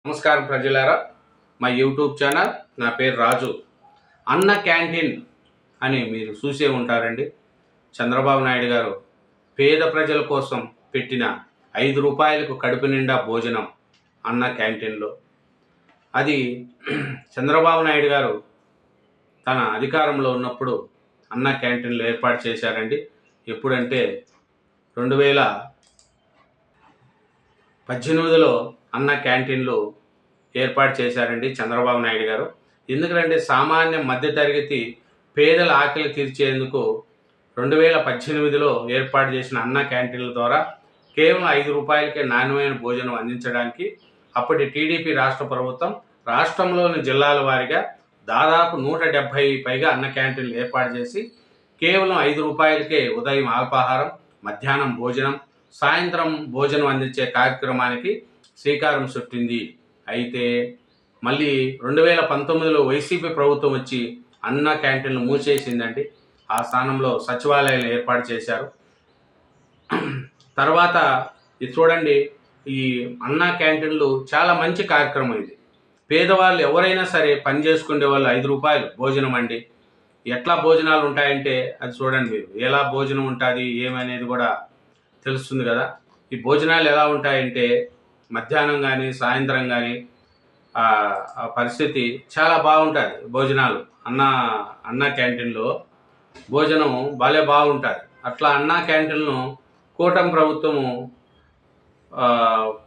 నమస్కారం ప్రజలారా, మా యూట్యూబ్ ఛానల్, నా పేరు రాజు. అన్న క్యాంటీన్ అని మీరు చూసే ఉంటారండి. చంద్రబాబు నాయుడు గారు పేద ప్రజల కోసం పెట్టిన 5 రూపాయలకు కడుపు నిండా భోజనం అన్న క్యాంటీన్లో. అది చంద్రబాబు నాయుడు గారు తన అధికారంలో ఉన్నప్పుడు అన్న క్యాంటీన్లు ఏర్పాటు చేశారండి. ఎప్పుడంటే 2018లో అన్న క్యాంటీన్లు ఏర్పాటు చేశారండి చంద్రబాబు నాయుడు గారు. ఎందుకంటే సామాన్య మధ్యతరగతి పేదల ఆకలి తీర్చేందుకు 2018లో ఏర్పాటు చేసిన అన్న క్యాంటీన్ల ద్వారా కేవలం 5 రూపాయలకే నాణ్యమైన భోజనం అందించడానికి అప్పటి టీడీపీ రాష్ట్ర ప్రభుత్వం రాష్ట్రంలోని జిల్లాల వారీగా దాదాపు 170 పైగా అన్న క్యాంటీన్లు ఏర్పాటు చేసి కేవలం 5 రూపాయలకే ఉదయం అల్పాహారం, మధ్యాహ్నం భోజనం, సాయంత్రం భోజనం అందించే కార్యక్రమానికి శ్రీకారం చుట్టింది. అయితే మళ్ళీ 2019లో వైసీపీ ప్రభుత్వం వచ్చి అన్న క్యాంటీన్లు మూసేసిందండి. ఆ స్థానంలో సచివాలయాలు ఏర్పాటు చేశారు. తర్వాత ఇది చూడండి, ఈ అన్న క్యాంటీన్లు చాలా మంచి కార్యక్రమం. ఇది పేదవాళ్ళు ఎవరైనా సరే పని చేసుకునే వాళ్ళు 5 రూపాయలు భోజనం అండి. ఎట్లా భోజనాలు ఉంటాయంటే అది చూడండి, మీరు ఎలా భోజనం ఉంటుంది ఏమనేది కూడా తెలుస్తుంది కదా. ఈ భోజనాలు ఎలా ఉంటాయంటే మధ్యాహ్నం కానీ సాయంత్రం కానీ ఆ పరిస్థితి చాలా బాగుంటుంది. భోజనాలు అన్న క్యాంటీన్లో భోజనం భలే బాగుంటుంది. అట్లా అన్న క్యాంటీన్ను కూటమి ప్రభుత్వము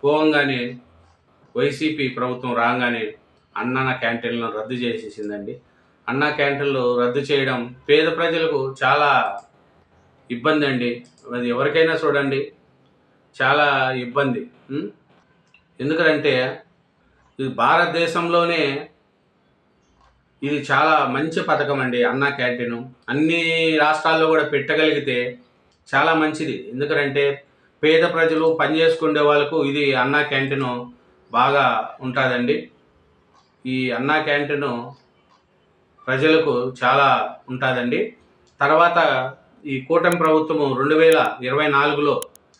పోగానే, వైసీపీ ప్రభుత్వం రాగానే అన్న క్యాంటీన్లను రద్దు చేసేసిందండి. అన్న క్యాంటీన్లు రద్దు చేయడం పేద ప్రజలకు చాలా ఇబ్బంది అండి. అది ఎవరికైనా చూడండి చాలా ఇబ్బంది. ఎందుకంటే ఇది భారతదేశంలోనే ఇది చాలా మంచి పథకం అండి అన్న క్యాంటీను. అన్ని రాష్ట్రాల్లో కూడా పెట్టగలిగితే చాలా మంచిది. ఎందుకంటే పేద ప్రజలు పని చేసుకునే వాళ్ళకు ఇది అన్న క్యాంటీను బాగా ఉంటుందండి. ఈ అన్న క్యాంటీను ప్రజలకు చాలా ఉంటుందండి. తర్వాత ఈ కూటమి ప్రభుత్వము 2024లో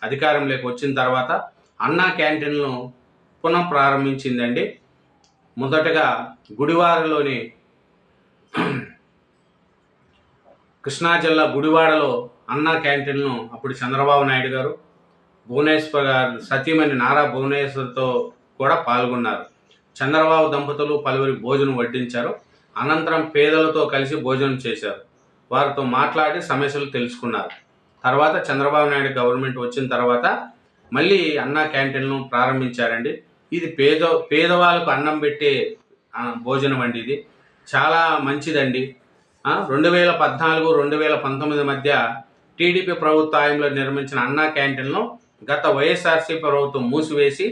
అధికారంలోకి వచ్చిన తర్వాత అన్న క్యాంటీన్లను పునః ప్రారంభించిందండి. మొదటగా గుడివాడలోని కృష్ణా జిల్లా గుడివాడలో అన్న క్యాంటీన్ను అప్పుడు చంద్రబాబు నాయుడు గారు, భువనేశ్వర్ గారు సతీమణి నారా భువనేశ్వర్తో కూడా పాల్గొన్నారు. చంద్రబాబు దంపతులు పలువురికి భోజనం వడ్డించారు. అనంతరం పేదలతో కలిసి భోజనం చేశారు. వారితో మాట్లాడి సమస్యలు తెలుసుకున్నారు. తర్వాత చంద్రబాబు నాయుడు గవర్నమెంట్ వచ్చిన తర్వాత మళ్ళీ అన్న క్యాంటీన్ను ప్రారంభించారండి. ఇది పేదవాళ్ళకు అన్నం పెట్టే భోజనం అండి. ఇది చాలా మంచిదండి. 2014-2019 మధ్య టీడీపీ ప్రభుత్వంలో నిర్మించిన అన్న క్యాంటీన్ను గత వైఎస్ఆర్సీపీ ప్రభుత్వం మూసివేసి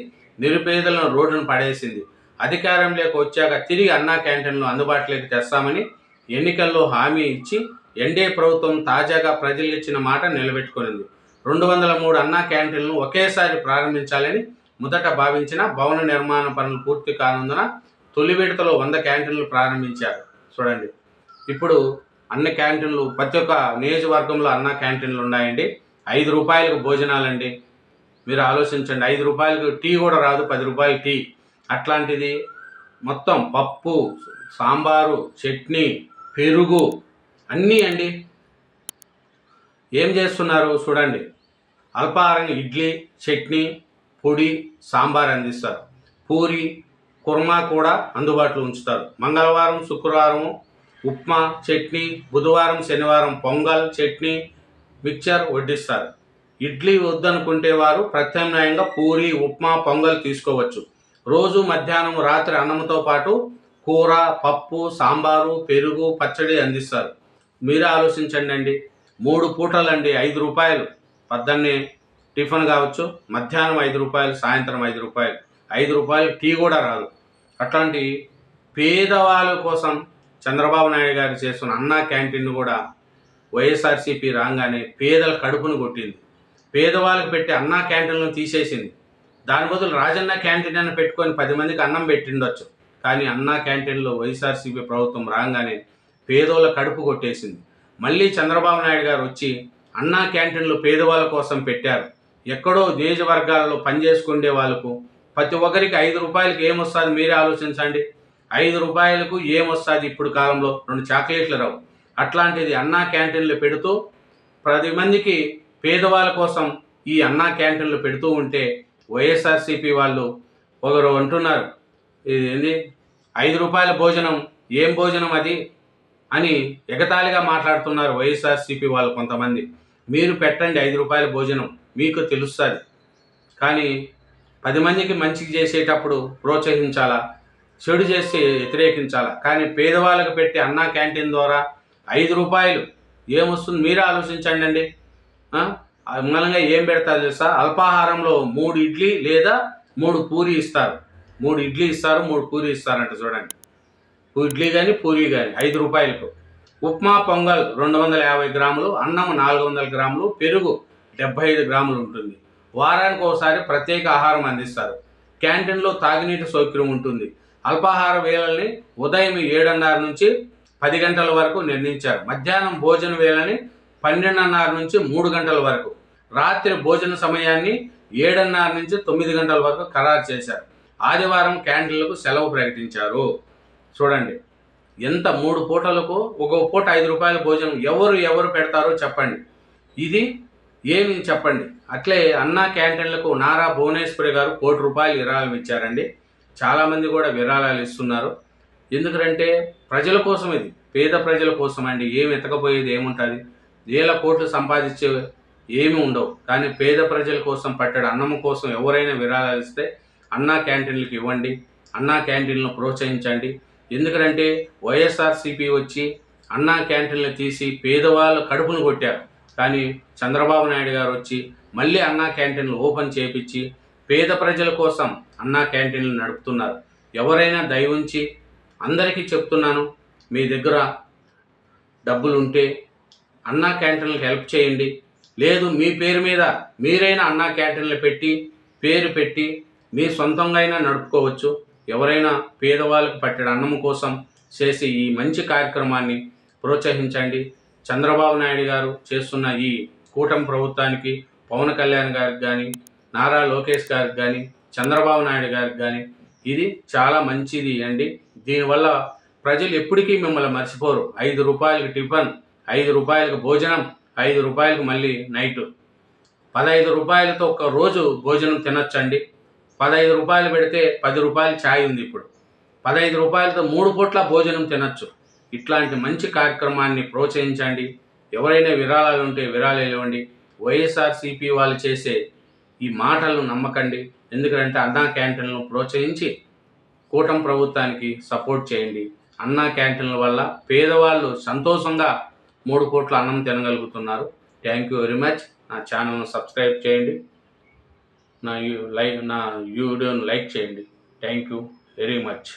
నిరుపేదలను రోడ్డును పడేసింది. అధికారంలోకి వచ్చాక తిరిగి అన్న క్యాంటీన్లు అందుబాటులోకి తెస్తామని ఎన్నికల్లో హామీ ఇచ్చి ఎన్డీఏ ప్రభుత్వం తాజాగా ప్రజలు ఇచ్చిన మాట నిలబెట్టుకునింది. 203 అన్న క్యాంటీన్లను ఒకేసారి ప్రారంభించాలని మొదట భావించిన భవన నిర్మాణ పనులు పూర్తి కానుందున తొలి విడతలో 100 క్యాంటీన్లు ప్రారంభించారు. చూడండి, ఇప్పుడు అన్ని క్యాంటీన్లు ప్రతి ఒక్క నియోజకవర్గంలో అన్న క్యాంటీన్లు ఉన్నాయండి. 5 రూపాయలకు భోజనాలండి. మీరు ఆలోచించండి, 5 రూపాయలకు టీ కూడా రాదు, 10 రూపాయల టీ. అట్లాంటిది మొత్తం పప్పు, సాంబారు, చట్నీ, పెరుగు అన్నీ అండి. ఏం చేస్తున్నారు చూడండి, అల్పాహారం ఇడ్లీ, చట్నీ, పొడి, సాంబార్ అందిస్తారు. పూరి, కుర్మా కూడా అందుబాటులో ఉంచుతారు. మంగళవారం, శుక్రవారం ఉప్మా, చట్నీ, బుధవారం, శనివారం పొంగల్, చట్నీ, మిక్చర్ వడ్డిస్తారు. ఇడ్లీ వద్దనుకుంటే వారు ప్రత్యామ్నాయంగా పూరి, ఉప్మా, పొంగల్ తీసుకోవచ్చు. రోజు మధ్యాహ్నం, రాత్రి అన్నంతో పాటు కూర, పప్పు, సాంబారు, పెరుగు, పచ్చడి అందిస్తారు. మీరే ఆలోచించండి అండి, 3 పూటలండి 5 రూపాయలు. పొద్దున్నే టిఫిన్ కావచ్చు, మధ్యాహ్నం 5 రూపాయలు, సాయంత్రం 5 రూపాయలు. 5 రూపాయలు టీ కూడా రాదు. అట్లాంటి పేదవాళ్ళ కోసం చంద్రబాబు నాయుడు గారు చేస్తున్న అన్న క్యాంటీన్ కూడా వైఎస్ఆర్సీపీ రాగానే పేదల కడుపును కొట్టింది. పేదవాళ్ళకి పెట్టే అన్న క్యాంటీన్లను తీసేసింది. దాని బదులు రాజన్న క్యాంటీన్ అని పెట్టుకొని 10 మందికి అన్నం పెట్టిండొచ్చు. కానీ అన్న క్యాంటీన్లో వైఎస్ఆర్సీపీ ప్రభుత్వం రాగానే పేదోళ్ళ కడుపు కొట్టేసింది. మళ్ళీ చంద్రబాబు నాయుడు గారు వచ్చి అన్న క్యాంటీన్లు పేదవాళ్ళ కోసం పెట్టారు. ఎక్కడో నియోజకవర్గాలలో పనిచేసుకునే వాళ్ళకు ప్రతి ఒక్కరికి 5 రూపాయలకి ఏమొస్తుంది మీరే ఆలోచించండి. 5 రూపాయలకు ఏమొస్తుంది ఇప్పుడు కాలంలో? 2 చాక్లెట్లు రావు. అట్లాంటిది అన్నా క్యాంటీన్లు పెడుతూ 10 మందికి పేదవాళ్ళ కోసం ఈ అన్నా క్యాంటీన్లు పెడుతూ ఉంటే వైఎస్ఆర్సీపీ వాళ్ళు ఒకరు అంటున్నారు, ఇది ఏంది 5 రూపాయల భోజనం, ఏం భోజనం అది అని ఎగతాళిగా మాట్లాడుతున్నారు వైఎస్ఆర్సీపీ వాళ్ళు కొంతమంది. మీరు పెట్టండి 5 రూపాయల భోజనం, మీకు తెలుస్తుంది. కానీ 10 మందికి మంచికి చేసేటప్పుడు ప్రోత్సహించాలా, చెడు చేస్తే వ్యతిరేకించాలా. కానీ పేదవాళ్ళకు పెట్టి అన్నా క్యాంటీన్ ద్వారా 5 రూపాయలు ఏమొస్తుంది మీరే ఆలోచించండి అండి. మూలంగా ఏం పెడతారు తెలుసా? అల్పాహారంలో 3 ఇడ్లీ లేదా 3 పూరి ఇస్తారు. 3 ఇడ్లీ ఇస్తారు, 3 పూరి ఇస్తారంట చూడండి. ఇడ్లీ కానీ పూరి కానీ 5 రూపాయలకు. ఉప్మా పొంగల్ 250 గ్రాములు, అన్నం 400 గ్రాములు, పెరుగు 75 గ్రాములు ఉంటుంది. వారానికి ఒకసారి ప్రత్యేక ఆహారం అందిస్తారు. క్యాంటీన్లో తాగునీటి సౌకర్యం ఉంటుంది. అల్పాహార వేళల్ని ఉదయం 7:30 నుంచి 10 గంటల వరకు నిర్ణయించారు. మధ్యాహ్నం భోజన వేళని 12:30 నుంచి 3 గంటల వరకు. రాత్రి భోజన సమయాన్ని 7:30 నుంచి 9 గంటల వరకు ఖరారు చేశారు. ఆదివారం క్యాంటీన్లకు సెలవు ప్రకటించారు. చూడండి ఎంత 3 పూటలకు ఒక పూట 5 రూపాయల భోజనం ఎవరు పెడతారో చెప్పండి. ఇది ఏమి చెప్పండి. అట్లే అన్నా క్యాంటీన్లకు నారా భువనేశ్వరి గారు ₹1 కోటి విరాళం ఇచ్చారండి. చాలామంది కూడా విరాళాలు ఇస్తున్నారు. ఎందుకంటే ప్రజల కోసం, ఇది పేద ప్రజల కోసం అండి. ఏమి ఎత్తకపోయేది ఏముంటుంది? వేల కోట్లు సంపాదించే ఏమి ఉండవు. కానీ పేద ప్రజల కోసం పట్టడు అన్నం కోసం ఎవరైనా విరాళాలు ఇస్తే అన్నా క్యాంటీన్లకు ఇవ్వండి. అన్నా క్యాంటీన్లను ప్రోత్సహించండి. ఎందుకంటే వైఎస్ఆర్సీపీ వచ్చి అన్నా క్యాంటీన్లు తీసి పేదవాళ్ళ కడుపును కొట్టారు. కానీ చంద్రబాబు నాయుడు గారు వచ్చి మళ్ళీ అన్నా క్యాంటీన్లు ఓపెన్ చేయించి పేద ప్రజల కోసం అన్నా క్యాంటీన్లు నడుపుతున్నారు. ఎవరైనా దయ ఉంచి అందరికీ చెప్తున్నాను, మీ దగ్గర డబ్బులుంటే అన్నా క్యాంటీన్లకు హెల్ప్ చేయండి. లేదు మీ పేరు మీద మీరైనా అన్నా క్యాంటీన్లు పేరు పెట్టి మీ సొంతంగా అయినా నడుపుకోవచ్చు. ఎవరైనా పేదవాళ్ళకు పట్టెడు అన్నం కోసం చేసి ఈ మంచి కార్యక్రమాన్ని ప్రోత్సహించండి. చంద్రబాబు నాయుడు గారు చేస్తున్న ఈ కూటమి ప్రభుత్వానికి, పవన్ కళ్యాణ్ గారికి కానీ, నారా లోకేష్ గారికి కానీ, చంద్రబాబు నాయుడు గారికి కానీ ఇది చాలా మంచిది అండి. దీనివల్ల ప్రజలు ఎప్పటికీ మిమ్మల్ని మర్చిపోరు. 5 రూపాయలకు టిఫిన్, 5 రూపాయలకు భోజనం, 5 రూపాయలకు మళ్ళీ నైటు. 15 రూపాయలతో ఒక రోజు భోజనం తినొచ్చండి. 15 రూపాయలు పెడితే 10 రూపాయలు ఛాయ్ ఉంది ఇప్పుడు. 15 రూపాయలతో 3 పూట్ల భోజనం తినొచ్చు. ఇట్లాంటి మంచి కార్యక్రమాన్ని ప్రోత్సహించండి. ఎవరైనా విరాళాలు ఉంటే విరాళాలు ఇవ్వండి. వైఎస్ఆర్సీపీ వాళ్ళు చేసే ఈ మాటలను నమ్మకండి. ఎందుకంటే అన్నా క్యాంటీన్లను ప్రోత్సహించి కూటమి ప్రభుత్వానికి సపోర్ట్ చేయండి. అన్నా క్యాంటీన్ల వల్ల పేదవాళ్ళు సంతోషంగా 3 పూట్ల అన్నం తినగలుగుతున్నారు. Thank you very much. నా ఛానల్ను సబ్స్క్రైబ్ చేయండి. నా వీడియోను లైక్ చేయండి. Thank you very much.